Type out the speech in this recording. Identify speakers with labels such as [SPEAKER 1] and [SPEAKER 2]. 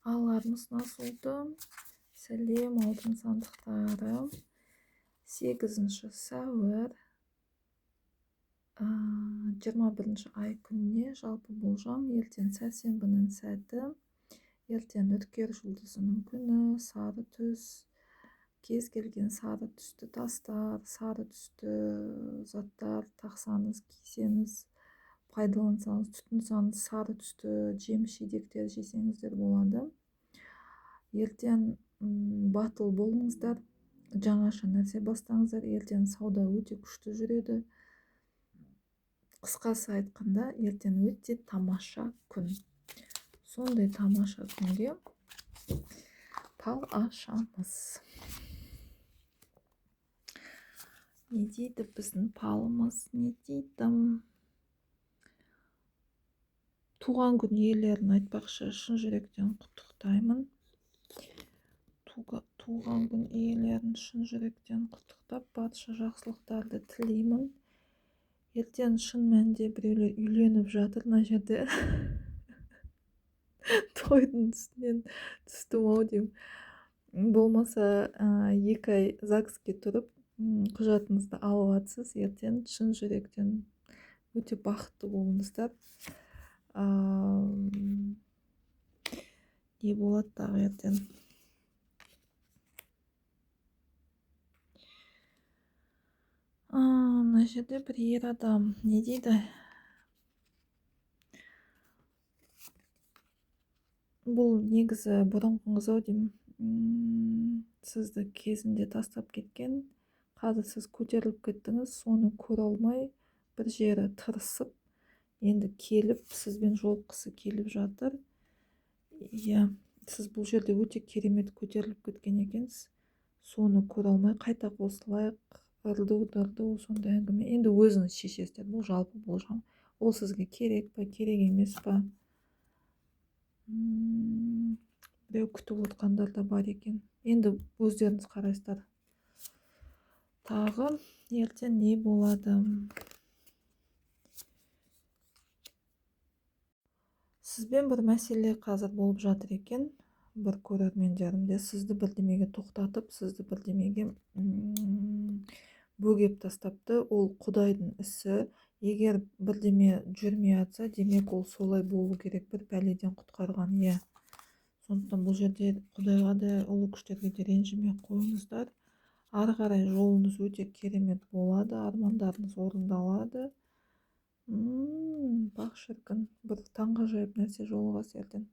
[SPEAKER 1] Ağlarımız nasıldı? Сәлем алтын сандықтарым. 8 сәуір 21 ай күніне жалпы болжам. Ертең сәрсенбінің сәті. Ертең үткер жұлдызының күні. Сары түс. Кез келген сары түсті тастар, сары түсті заттар тақсаңыз, кисеңіз, пайдалансаңыз, тұтынсаңыз, сары түсті жеміс жидектер жесеңіздер болады. Ертең батыл болыңыздар, жаңаша нәрсе бастаңыздар. Ертең сауда өте күшті жүреді. Қысқасы айтқанда, ертең өте тамаша күн. Сондай тамаша күнге пал ашамыз. Не дейді біздің палымыз, не дейді? Туған күн иелерін айтпақшы, шын жүректен құттықтаймын. Туған күн иелерін шын жүректен құттықтап, барша жақсылықтарды тілеймін. Ертең шын мәнінде біреулер үйленіп жатыр мына жерде. Тойдың үстінен түстім ау деймін. Болмаса 2 ай ЗАГСке тұрып, құжатыңызды алып атсыз. Ертең шын жүректен өте бақытты болыңыздар. Не болады дағы ертең? Мына жерде бір ер адам не дейді? Бұл негізі бұрынғыңыз ау деймін. Сізді кезінде тастап кеткен, қазір сіз көтеріліп кеттіңіз, соны көре алмай, бір жері тырысып, енді келіп, сізбен жолыққысы келіп жатыр. Сіз бұл жерде өте керемет көтеріліп кеткен екенсіз. Соны көре алмай, қайта қосылайық, ырду-дырду, сондай әңгіме. Енді өзіңіз шешесіздер, бұл жалпы болжам. Ол сізге керек па, керек емес па? Біреу күтіп отқандар да бар екен. Енді өздеріңіз қарайсыздар. Тағы ертең не болады? Сізбен бір мәселе қазір болып жатыр екен. Бір көрермендерімде сізді бірдемеге тоқтатып, сізді бірдемеге бөгеп тастапты. Ол Құдайдың ісі. Егер бірдеме жүрмей жатса, демек ол солай болу керек, бір пәледен құтқарған. Сондықтан бұл жерде Құдайға да, ұлы күштерге де ренжімей қойыңыздар. Ары қарай жолыңыз өте керемет болады, армандарыңыз орындалады. Бақ шіркін, бір таңғажайып нәрсе жолығасы ертең.